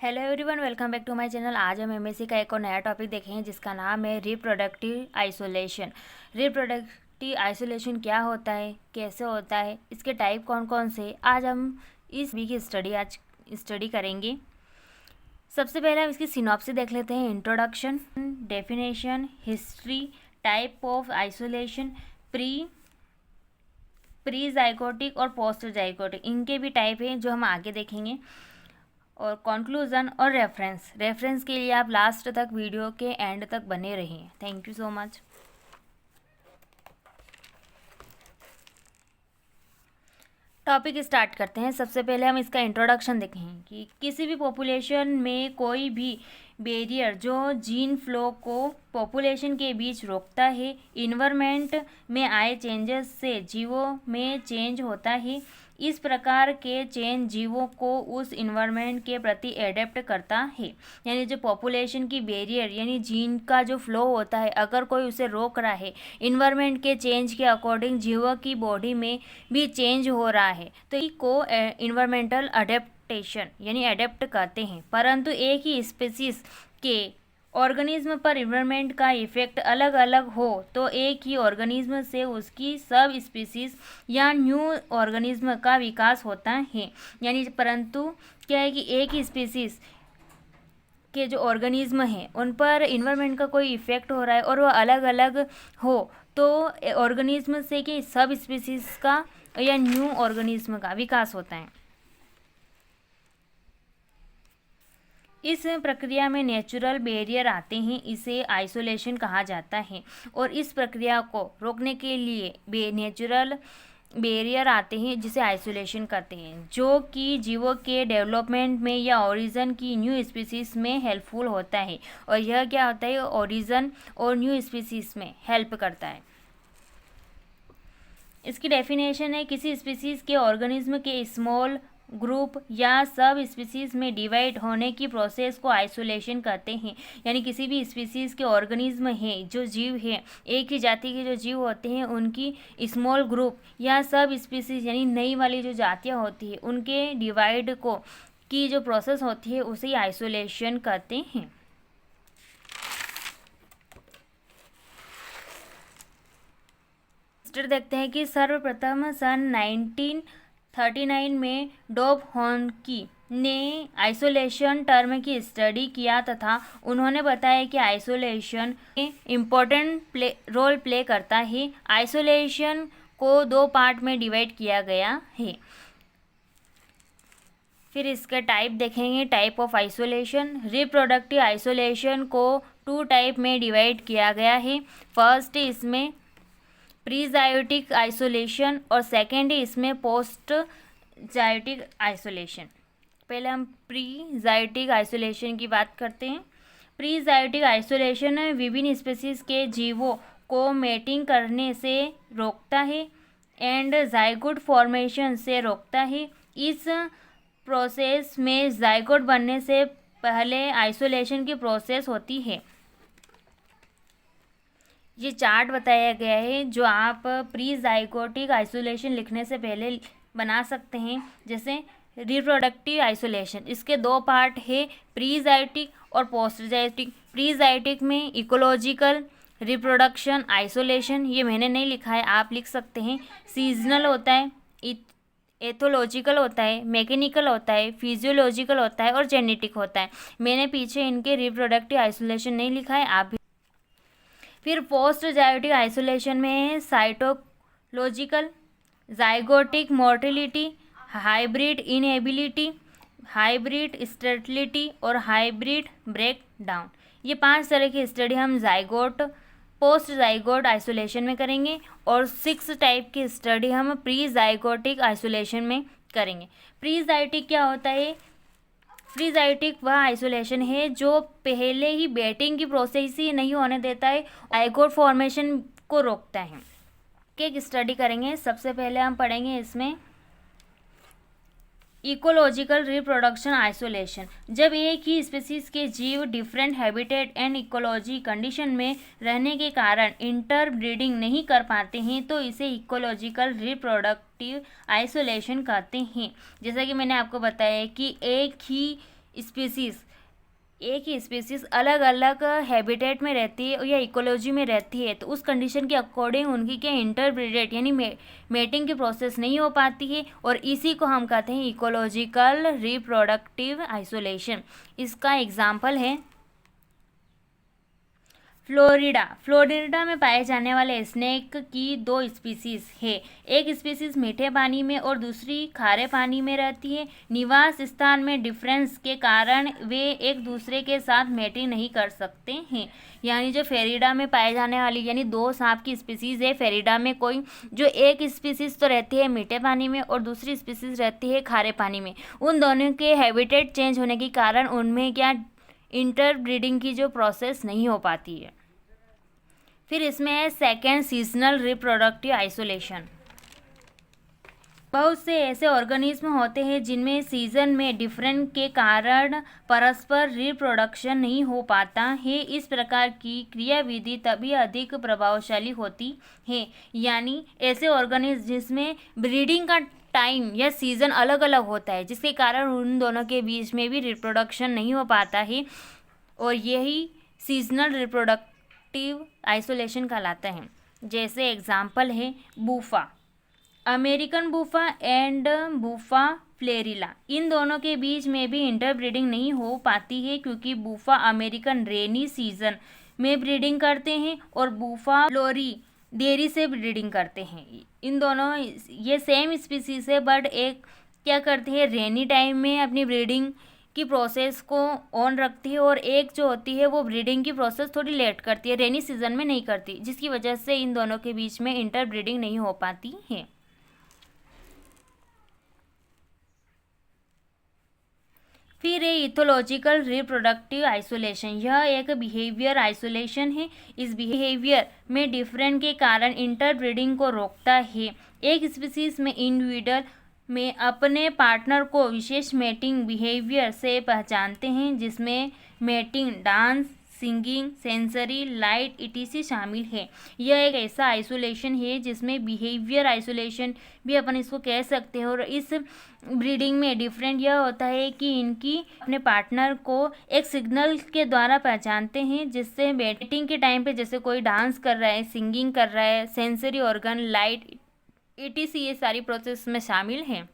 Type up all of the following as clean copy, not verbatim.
Hello everyone, welcome back to my channel. आज हम MSc का एक और नया टॉपिक देखेंगे जिसका नाम है रिप्रोडक्टिव आइसोलेशन। रिप्रोडक्टिव आइसोलेशन क्या होता है, कैसे होता है, इसके टाइप कौन कौन से, आज हम इस वीक की स्टडी करेंगे। सबसे पहले हम इसकी सिनॉप्सिस देख लेते हैं। Introduction, definition, history, type of isolation, pre zygotic और पोस्ट जाइगोटिक, इनके भी टाइप हैं जो हम आगे देखेंगे। और कंक्लूजन और रेफरेंस के लिए आप लास्ट तक वीडियो के एंड तक बने रहें। Thank you so much. Topic start करते हैं। सबसे पहले हम इसका इंट्रोडक्शन देखें कि किसी भी पॉपुलेशन में कोई भी बैरियर जो जीन फ्लो को पॉपुलेशन के बीच रोकता है, इन्वायरमेंट में आए चेंजेस से जीवों में चेंज होता है। इस प्रकार के चेंज जीवों को उस इन्वायरमेंट के प्रति एडेप्ट करता है। यानी जो पॉपुलेशन की बैरियर यानी जीन का जो फ्लो होता है, अगर कोई उसे रोक रहा है, इन्वायरमेंट के चेंज के अकॉर्डिंग जीवों की बॉडी में भी चेंज हो रहा है, तो को इन्वायरमेंटल अडेप्टेशन यानी एडेप्ट करते हैं। परंतु एक ही स्पीसीज के ऑर्गेनिज्म पर इन्वायरमेंट का इफेक्ट अलग अलग हो तो एक ही ऑर्गेनिज्म से उसकी सब स्पीसीज या न्यू ऑर्गेनिज्म का विकास होता है। यानी परंतु क्या है कि एक ही स्पीसीज के जो ऑर्गेनिज्म हैं उन पर इन्वायरमेंट का कोई इफेक्ट हो रहा है और वह अलग अलग हो तो ऑर्गेनिज्म से कि सब स्पीसीज का या न्यू ऑर्गेनिज्म का विकास होता है। इस प्रक्रिया में नेचुरल बैरियर आते हैं, इसे आइसोलेशन कहा जाता है। और इस प्रक्रिया को रोकने के लिए नेचुरल बैरियर आते हैं जिसे आइसोलेशन करते हैं, जो कि जीवों के डेवलपमेंट में या ओरिजिन की न्यू स्पीसीज में हेल्पफुल होता है। और यह क्या होता है, ओरिजिन और न्यू स्पीसीज में हेल्प करता है। इसकी डेफिनेशन है, किसी स्पीसीज के ऑर्गेनिज्म के स्मॉल ग्रुप या सब स्पीसीज में डिवाइड होने की प्रोसेस को आइसोलेशन कहते हैं। यानी किसी भी स्पीसीज के ऑर्गेनिज्म हैं, जो जीव हैं, एक ही जाति के जो जीव होते हैं, उनकी स्मॉल ग्रुप या सब स्पीसीज यानी नई वाली जो जातियाँ होती हैं, उनके डिवाइड को की जो प्रोसेस होती है उसे आइसोलेशन कहते हैं। देखते हैं कि सर्वप्रथम सन 1939 में डॉब हॉनकी ने आइसोलेशन टर्म की स्टडी किया तथा उन्होंने बताया कि आइसोलेशन इम्पोर्टेंट रोल प्ले करता है। आइसोलेशन को दो पार्ट में डिवाइड किया गया है। फिर इसके टाइप देखेंगे। Type of isolation, reproductive isolation को टू टाइप में डिवाइड किया गया है। फर्स्ट इसमें प्रीजायोटिक आइसोलेशन और सेकेंड इसमें पोस्ट जायोटिक आइसोलेशन। पहले हम प्रीजायोटिक आइसोलेशन की बात करते हैं। प्रीजायोटिक आइसोलेशन विभिन्न स्पीसीज के जीवों को मेटिंग करने से रोकता है एंड जाइगोट फॉर्मेशन से रोकता है। इस प्रोसेस में जाइगोट बनने से पहले आइसोलेशन की प्रोसेस होती है। ये चार्ट बताया गया है जो आप प्री जाइगोटिक आइसोलेशन लिखने से पहले बना सकते हैं। जैसे रिप्रोडक्टिव आइसोलेशन, इसके दो पार्ट है, प्री जाइटिक और पोस्ट जाइटिक। प्री जाइटिक में इकोलॉजिकल रिप्रोडक्शन आइसोलेशन, ये मैंने नहीं लिखा है, आप लिख सकते हैं। सीजनल होता है, एथोलॉजिकल होता है, मैकेनिकल होता है, फिजियोलॉजिकल होता है और जेनेटिक होता है। मैंने पीछे इनके रिप्रोडक्टिव आइसोलेशन नहीं लिखा है, आप भी। फिर पोस्ट जायोटिक आइसोलेशन में cytological, zygotic mortality, hybrid inability, hybrid sterility और हाइब्रिड ब्रेक डाउन, ये 5 तरह की स्टडी हम पोस्ट जाइगोट आइसोलेशन में करेंगे। और 6 टाइप की स्टडी हम प्री जाइगोटिक आइसोलेशन में करेंगे। प्री जाइटिक क्या होता है? प्रीजाइटिक वह आइसोलेशन है जो पहले ही बेटिंग की प्रोसेस ही नहीं होने देता है, जाइगोट फॉर्मेशन को रोकता है। एक स्टडी करेंगे। सबसे पहले हम पढ़ेंगे इसमें इकोलॉजिकल रिप्रोडक्शन आइसोलेशन। जब एक ही स्पीसीज के जीव different habitat and ecology condition में रहने के कारण इंटरब्रीडिंग नहीं कर पाते हैं तो इसे इकोलॉजिकल रिप्रोडक्टिव आइसोलेशन कहते हैं। जैसा कि मैंने आपको बताया कि एक ही स्पीसीज़, एक ही स्पीसीज़ अलग अलग हैबिटेट में रहती है या इकोलॉजी में रहती है, तो उस कंडीशन के अकॉर्डिंग उनकी क्या इंटरब्रीडेट यानी मेटिंग की प्रोसेस नहीं हो पाती है, और इसी को हम कहते हैं इकोलॉजिकल रिप्रोडक्टिव आइसोलेशन। इसका एग्जाम्पल है फ्लोरिडा। फ्लोरिडा में पाए जाने वाले स्नेक की दो स्पीसीज है, एक स्पीसीज मीठे पानी में और दूसरी खारे पानी में रहती है। निवास स्थान में डिफरेंस के कारण वे एक दूसरे के साथ मैटिंग नहीं कर सकते हैं। यानी जो फ्लोरिडा में पाए जाने वाली यानी दो सांप की स्पीसीज है फ्लोरिडा में, कोई जो एक स्पीसीज तो रहती है मीठे पानी में और दूसरी स्पीसीज रहती है खारे पानी में, उन दोनों के हैबिटेट चेंज होने के कारण उनमें क्या इंटरब्रीडिंग की जो प्रोसेस नहीं हो पाती है। फिर इसमें है सेकेंड सीजनल रिप्रोडक्टिव आइसोलेशन। बहुत से ऐसे ऑर्गेनिज्म होते हैं जिनमें सीजन में डिफरेंट के कारण परस्पर रिप्रोडक्शन नहीं हो पाता है। इस प्रकार की क्रियाविधि तभी अधिक प्रभावशाली होती है, यानी ऐसे ऑर्गेनिज्म जिसमें ब्रीडिंग का टाइम या सीज़न अलग अलग होता है, जिसके कारण उन दोनों के बीच में भी रिप्रोडक्शन नहीं हो पाता है, और यही सीजनल रिप्रोडक्टिव आइसोलेशन कहलाता है। जैसे एग्जाम्पल है BofA, American BofA and BofA फ्लेरिला, इन दोनों के बीच में भी इंटरब्रीडिंग नहीं हो पाती है, क्योंकि बूफा अमेरिकन रेनी सीजन में ब्रीडिंग करते हैं और बूफा फ्लोरी देरी से ब्रीडिंग करते हैं। इन दोनों ये सेम स्पीसीज है, बट एक क्या करती है रेनी टाइम में अपनी ब्रीडिंग की प्रोसेस को ऑन रखती है, और एक जो होती है वो ब्रीडिंग की प्रोसेस थोड़ी लेट करती है, रेनी सीजन में नहीं करती, जिसकी वजह से इन दोनों के बीच में इंटरब्रीडिंग नहीं हो पाती है। फिर है इथोलॉजिकल रिप्रोडक्टिव आइसोलेशन। यह एक बिहेवियर आइसोलेशन है। इस बिहेवियर में डिफरेंट के कारण इंटरब्रीडिंग को रोकता है। एक स्पीसीज में इंडिविजुअल में अपने पार्टनर को विशेष मेटिंग बिहेवियर से पहचानते हैं, जिसमें mating, dance, singing, sensory, light etc. शामिल है। यह एक ऐसा आइसोलेशन है जिसमें बिहेवियर आइसोलेशन भी अपन इसको कह सकते हैं। और इस ब्रीडिंग में डिफरेंट यह होता है कि इनकी अपने पार्टनर को एक सिग्नल के द्वारा पहचानते हैं, जिससे मेटिंग के टाइम पे जैसे कोई डांस कर रहा है, सिंगिंग कर रहा है, सेंसरी ऑर्गन, लाइट ETC ये सारी प्रोसेस में शामिल हैं।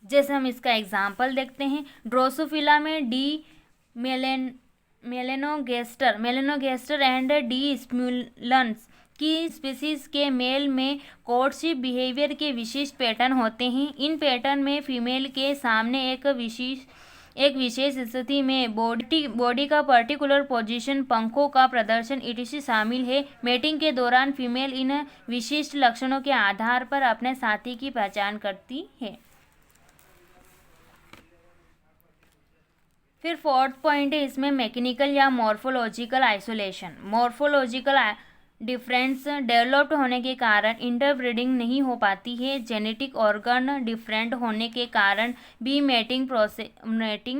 जैसे हम इसका एग्जाम्पल देखते हैं, ड्रोसोफिला में डी मेलेनोगेस्टर एंड डी स्म्यूलन्स की स्पीसीज के मेल में कोर्टशिप बिहेवियर के विशिष्ट पैटर्न होते हैं। इन पैटर्न में फीमेल के सामने एक विशेष स्थिति में बॉडी का पर्टिकुलर पोजीशन, पंखों का प्रदर्शन ETC शामिल है। मेटिंग के दौरान फीमेल इन विशिष्ट लक्षणों के आधार पर अपने साथी की पहचान करती है। फिर फोर्थ पॉइंट है इसमें मैकेनिकल या morphological isolation. Morphological difference developed होने के कारण इंटरब्रीडिंग नहीं हो पाती है। जेनेटिक ऑर्गन डिफरेंट होने के कारण भी मेटिंग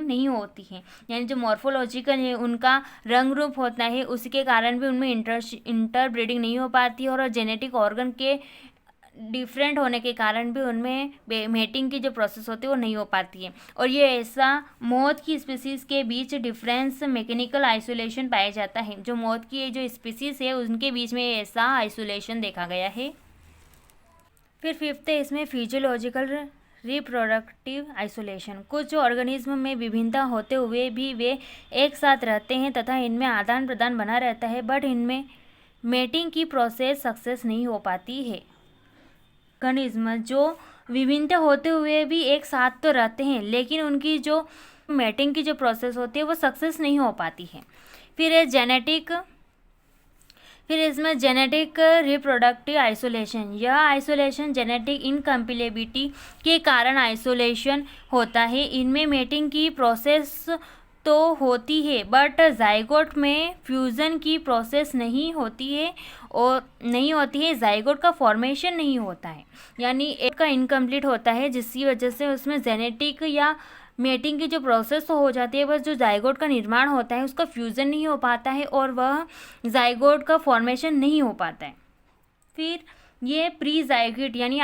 नहीं होती है। यानी जो मॉर्फोलॉजिकल है उनका रंग रूप होता है, उसके कारण भी उनमें इंटरब्रीडिंग नहीं हो पाती है, और जेनेटिक ऑर्गन के डिफरेंट होने के कारण भी उनमें मेटिंग की जो प्रोसेस होती है वो नहीं हो पाती है। और ये ऐसा मौत की स्पीसीज़ के बीच डिफरेंस मैकेनिकल आइसोलेशन पाया जाता है। जो मौत की जो स्पीसीज़ है उनके बीच में ऐसा आइसोलेशन देखा गया है। फिर फिफ्थ है इसमें फिजियोलॉजिकल रिप्रोडक्टिव आइसोलेशन। कुछ ऑर्गेनिज्म में विभिन्नता होते हुए भी वे एक साथ रहते हैं तथा इनमें आदान प्रदान बना रहता है, बट इनमें मेटिंग की प्रोसेस सक्सेस नहीं हो पाती है। ऑर्गेनिज्म जो विभिन्न होते हुए भी एक साथ तो रहते हैं, लेकिन उनकी जो मेटिंग की जो प्रोसेस होती है वो सक्सेस नहीं हो पाती है। फिर इसमें जेनेटिक रिप्रोडक्टिव आइसोलेशन। यह आइसोलेशन जेनेटिक इनकम्पेटिबिलिटी के कारण आइसोलेशन होता है। इनमें मेटिंग की प्रोसेस तो होती है, बट जाइगोट में फ्यूज़न की प्रोसेस नहीं होती है, जाइगोट का फॉर्मेशन नहीं होता है, यानी एक का इनकम्प्लीट होता है, जिसकी वजह से उसमें जेनेटिक या मेटिंग की जो प्रोसेस तो हो जाती है, बस जो जाइगोट का निर्माण होता है उसका फ्यूज़न नहीं हो पाता है और वह जाइगोट का फॉर्मेशन नहीं हो पाता है। फिर ये प्री जाइगोट यानी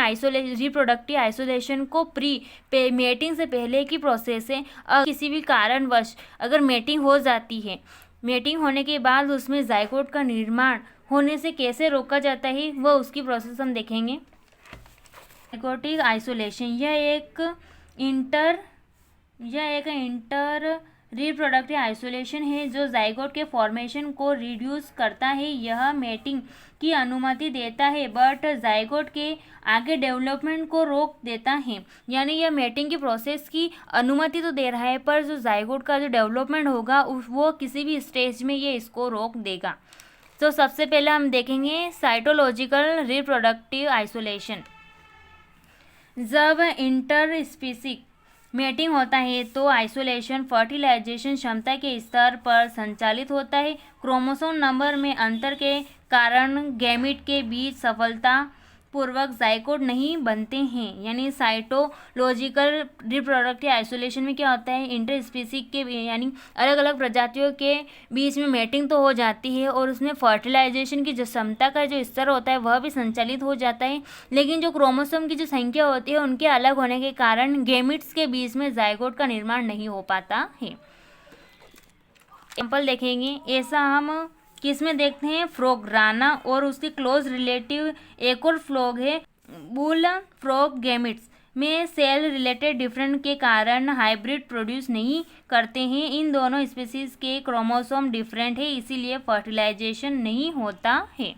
रिप्रोडक्टिव आइसोलेशन को मेटिंग से पहले की प्रोसेस है। किसी भी कारणवश अगर मेटिंग हो जाती है, मेटिंग होने के बाद उसमें जाइगोट का निर्माण होने से कैसे रोका जाता है वह उसकी प्रोसेस हम देखेंगे। जाइगोटिक आइसोलेशन यह एक इंटर रिप्रोडक्टिव आइसोलेशन है जो जाइगोट के फॉर्मेशन को रिड्यूस करता है। यह मेटिंग की अनुमति देता है बट जाइगोट के आगे डेवलपमेंट को रोक देता है। यानी यह मेटिंग की प्रोसेस की अनुमति तो दे रहा है पर जो जाइगोट का जो डेवलपमेंट होगा वो किसी भी स्टेज में ये इसको रोक देगा। तो सबसे पहले हम देखेंगे साइटोलॉजिकल रिप्रोडक्टिव आइसोलेशन। जब इंटर स्पीसीज मेटिंग होता है तो आइसोलेशन फर्टिलाइजेशन क्षमता के स्तर पर संचालित होता है। क्रोमोसोम नंबर में अंतर के कारण गैमीट के बीच सफलता पूर्वक जाइगोट नहीं बनते हैं। यानी साइटोलॉजिकल रिप्रोडक्टिव आइसोलेशन में क्या होता है, इंटर स्पीसीज के यानी अलग अलग प्रजातियों के बीच में मेटिंग तो हो जाती है और उसमें फर्टिलाइजेशन की जो क्षमता का जो स्तर होता है वह भी संचालित हो जाता है, लेकिन जो क्रोमोसोम की जो संख्या होती है उनके अलग होने के कारण गैमीट्स के बीच में जाइगोट का निर्माण नहीं हो पाता है। एग्जाम्पल देखेंगे, ऐसा हम किस में देखते हैं, फ्रॉग राना और उसके क्लोज रिलेटिव एक और फ्रॉग है बुल फ्रॉग। गैमेट्स में सेल रिलेटेड डिफरेंट के कारण हाइब्रिड प्रोड्यूस नहीं करते हैं। इन दोनों स्पीसीज के क्रोमोसोम डिफरेंट है इसीलिए फर्टिलाइजेशन नहीं होता है।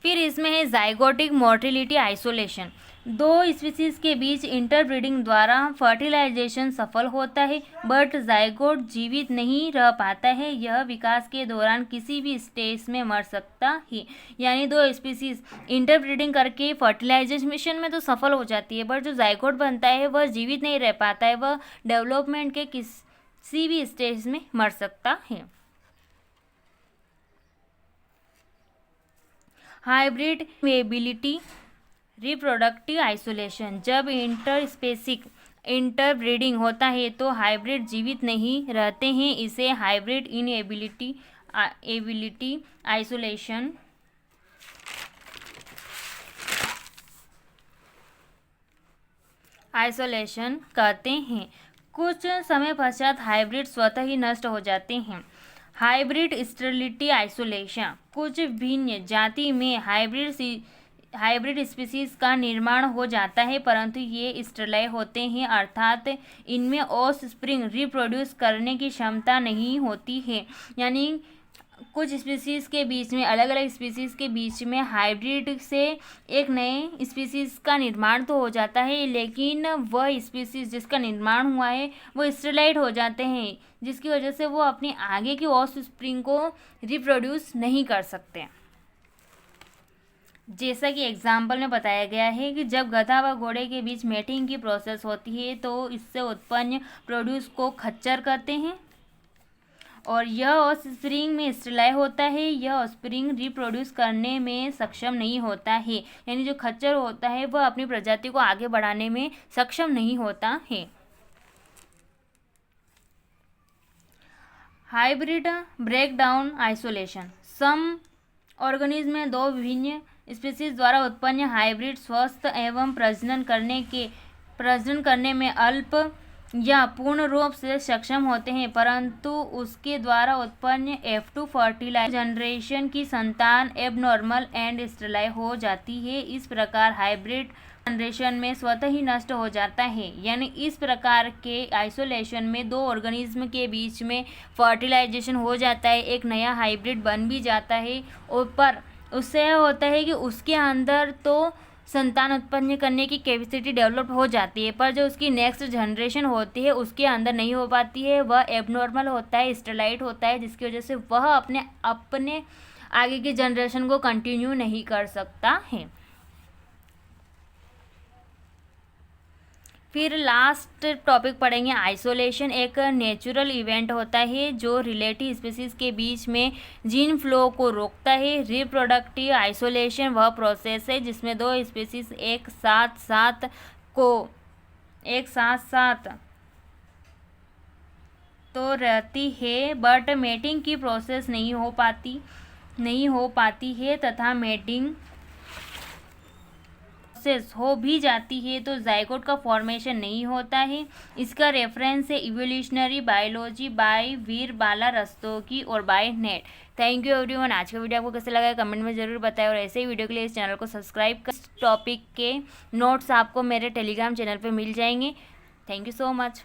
फिर इसमें है जाइगोटिक मोटिलिटी आइसोलेशन। दो स्पीसीज के बीच इंटरब्रीडिंग द्वारा फर्टिलाइजेशन सफल होता है बट जाइगोट जीवित नहीं रह पाता है। यह विकास के दौरान किसी भी स्टेज में मर सकता है। यानी दो स्पीसीज इंटरब्रीडिंग करके फर्टिलाइजेशन में तो सफल हो जाती है बट जो जाइगोट बनता है वह जीवित नहीं रह पाता है, वह डेवलपमेंट के किसी भी स्टेज में मर सकता है। Hybrid ability reproductive isolation. जब इंटरस्पेसिक इंटरब्रीडिंग होता है तो हाइब्रिड जीवित नहीं रहते हैं, इसे हाइब्रिड इनएबिलिटी आइसोलेशन कहते हैं। कुछ समय पश्चात हाइब्रिड स्वतः ही नष्ट हो जाते हैं। Hybrid sterility isolation. कुछ भिन्न जाति में हाइब्रिड स्पीसीज का निर्माण हो जाता है परंतु ये स्टेरिलाइज होते हैं, अर्थात इनमें ऑफस्प्रिंग रिप्रोड्यूस करने की क्षमता नहीं होती है। यानी कुछ स्पीसीज के बीच में अलग अलग स्पीसीज के बीच में हाइब्रिड से एक नए स्पीसीज का निर्माण तो हो जाता है लेकिन वह स्पीसीज जिसका निर्माण हुआ है वो स्टेरिलाइज हो जाते हैं, जिसकी वजह से वो अपनी आगे की ऑफस्प्रिंग को रिप्रोड्यूस नहीं कर सकते। जैसा कि एग्जाम्पल में बताया गया है कि जब गधा व घोड़े के बीच मेटिंग की प्रोसेस होती है तो इससे उत्पन्न प्रोड्यूस को खच्चर कहते हैं और यह ऑफस्प्रिंग में स्टेरिलाइज होता है। यह ऑफस्प्रिंग रिप्रोड्यूस करने में सक्षम नहीं होता है, यानी जो खच्चर होता है वह अपनी प्रजाति को आगे बढ़ाने में सक्षम नहीं होता है। Hybrid breakdown isolation. Some organism में दो विभिन्न स्पीसीज द्वारा उत्पन्न हाइब्रिड स्वस्थ एवं प्रजनन करने में अल्प या पूर्ण रूप से सक्षम होते हैं परंतु उसके द्वारा उत्पन्न F2 फर्टिलाइज जनरेशन की संतान एबनॉर्मल एंड स्टेरिलाइज हो जाती है। इस प्रकार हाइब्रिड जनरेशन में स्वतः ही नष्ट हो जाता है। यानी इस प्रकार के आइसोलेशन में दो ऑर्गेनिज्म के बीच में फर्टिलाइजेशन हो जाता है, एक नया हाइब्रिड बन भी जाता है और पर उससे यह होता है कि उसके अंदर तो संतान उत्पन्न करने की कैपेसिटी डेवलप हो जाती है पर जो उसकी नेक्स्ट जनरेशन होती है उसके अंदर नहीं हो पाती है, वह एबनॉर्मल होता है, स्टेरिलाइज होता है, जिसकी वजह से वह अपने आगे की जनरेशन को कंटिन्यू नहीं कर सकता है। फिर लास्ट टॉपिक पढ़ेंगे आइसोलेशन। एक नेचुरल इवेंट होता है जो रिलेटिव स्पीसीज के बीच में जीन फ्लो को रोकता है। रिप्रोडक्टिव आइसोलेशन वह प्रोसेस है जिसमें दो स्पीसीज एक साथ तो रहती है बट मेटिंग की प्रोसेस नहीं हो पाती नहीं हो पाती है तथा मेटिंग प्रोसेस हो भी जाती है तो जाइगोट का फॉर्मेशन नहीं होता है। इसका रेफरेंस है इवोल्यूशनरी बायोलॉजी बाय वीर बाला रस्तोगी और by net. Thank you everyone. आज का वीडियो आपको कैसा लगा कमेंट में ज़रूर बताएं और ऐसे ही वीडियो के लिए इस चैनल को सब्सक्राइब कर। इस टॉपिक के नोट्स आपको मेरे टेलीग्राम चैनल पर मिल जाएंगे। Thank you so much.